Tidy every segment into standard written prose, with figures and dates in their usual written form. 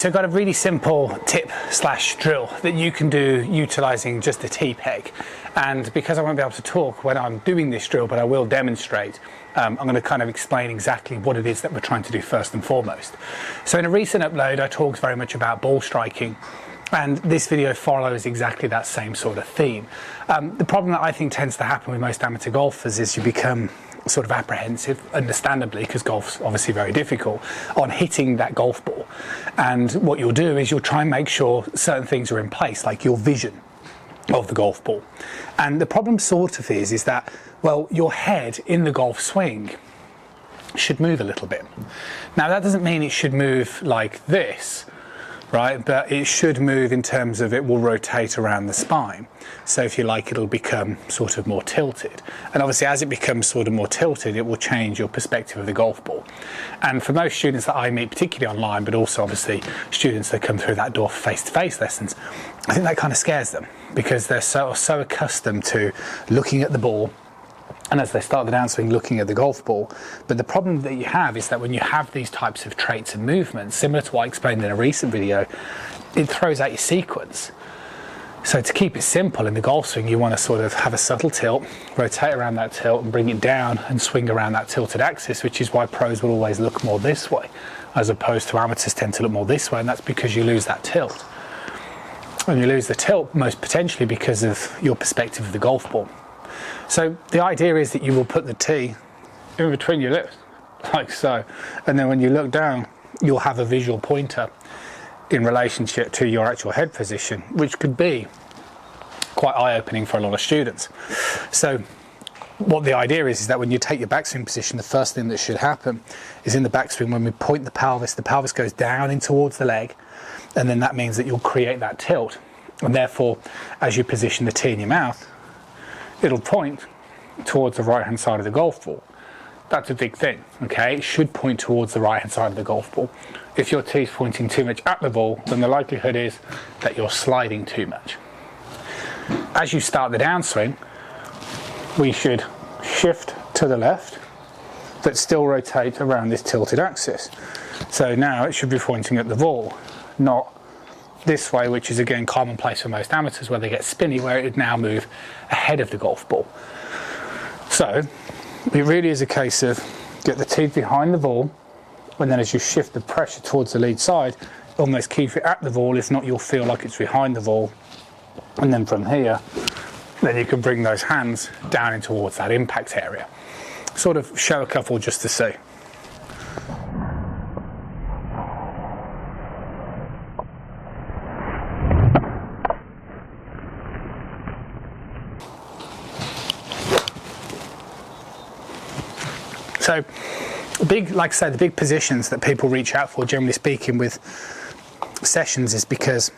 So I've got a really simple tip slash drill that you can do utilizing just a T-peg, and because I won't be able to talk when I'm doing this drill, but I will demonstrate, I'm going to kind of explain exactly what it is that we're trying to do first and foremost. So in a recent upload I talked very much about ball striking, and this video follows exactly that same sort of theme. The problem that I think tends to happen with most amateur golfers is you become sort of apprehensive, understandably, because golf's obviously very difficult, on hitting that golf ball. And what you'll do is you'll try and make sure certain things are in place, like your vision of the golf ball. And the problem sort of is that, well, your head in the golf swing should move a little bit. Now that doesn't mean it should move like this, right? But it should move in terms of it will rotate around the spine. So if you like, it'll become sort of more tilted. And obviously as it becomes sort of more tilted, it will change your perspective of the golf ball. And for most students that I meet, particularly online, but also obviously students that come through that door for face-to-face lessons, I think that kind of scares them because they're so accustomed to looking at the ball, and as they start the downswing, looking at the golf ball. But the problem that you have is that when you have these types of traits and movements, similar to what I explained in a recent video, it throws out your sequence. So to keep it simple in the golf swing, you want to sort of have a subtle tilt, rotate around that tilt and bring it down and swing around that tilted axis, which is why pros will always look more this way, as opposed to amateurs tend to look more this way, and that's because you lose that tilt. And you lose the tilt most potentially because of your perspective of the golf ball. So the idea is that you will put the tee in between your lips, like so, and then when you look down, you'll have a visual pointer in relationship to your actual head position, which could be quite eye-opening for a lot of students. So what the idea is that when you take your backswing position, the first thing that should happen is in the backswing, when we point the pelvis goes down in towards the leg, and then that means that you'll create that tilt, and therefore as you position the tee in your mouth, it'll point towards the right hand side of the golf ball. That's a big thing, okay? It should point towards the right hand side of the golf ball. If your tee's pointing too much at the ball, then the likelihood is that you're sliding too much. As you start the downswing, we should shift to the left, but still rotate around this tilted axis. So now it should be pointing at the ball, not this way, which is again commonplace for most amateurs, where they get spinny, where it would now move ahead of the golf ball. So it really is a case of get the teeth behind the ball, and then as you shift the pressure towards the lead side, almost keep it at the ball. If not, you'll feel like it's behind the ball, and then from here, then you can bring those hands down in towards that impact area. Sort of show a couple just to see. So, like I say, the big positions that people reach out for, generally speaking, with sessions is because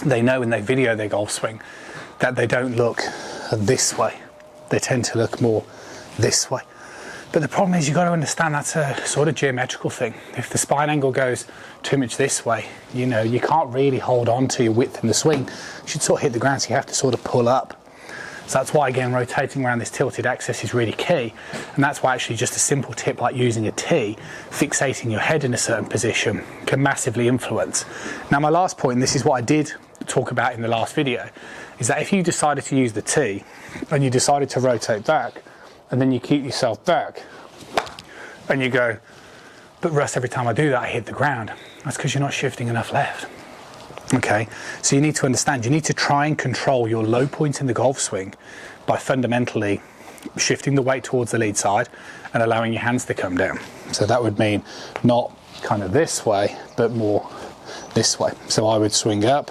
they know when they video their golf swing that they don't look this way. They tend to look more this way. But the problem is you've got to understand that's a sort of geometrical thing. If the spine angle goes too much this way, you know, you can't really hold on to your width in the swing. You should sort of hit the ground, so you have to sort of pull up. So that's why, again, rotating around this tilted axis is really key, and that's why actually just a simple tip like using a tee, fixating your head in a certain position, can massively influence. Now my last point, and this is what I did talk about in the last video, is that if you decided to use the tee and you decided to rotate back and then you keep yourself back and you go, but Russ, every time I do that I hit the ground, that's because you're not shifting enough left. Okay, so you need to understand, you need to try and control your low point in the golf swing by fundamentally shifting the weight towards the lead side and allowing your hands to come down. So that would mean not kind of this way, but more this way. So I would swing up,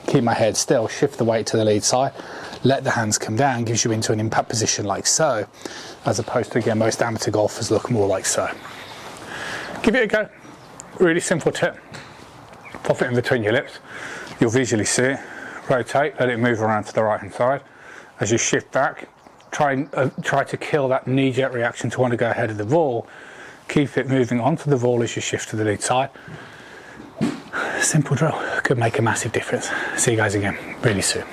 keep my head still, shift the weight to the lead side, let the hands come down, gives you into an impact position like so, as opposed to, again, most amateur golfers look more like so. Give it a go. Really simple tip. Pop it in between your lips, you'll visually see it, rotate, let it move around to the right hand side. As you shift back, try to kill that knee-jerk reaction to want to go ahead of the ball, keep it moving onto the ball as you shift to the lead side. Simple drill, could make a massive difference. See you guys again really soon.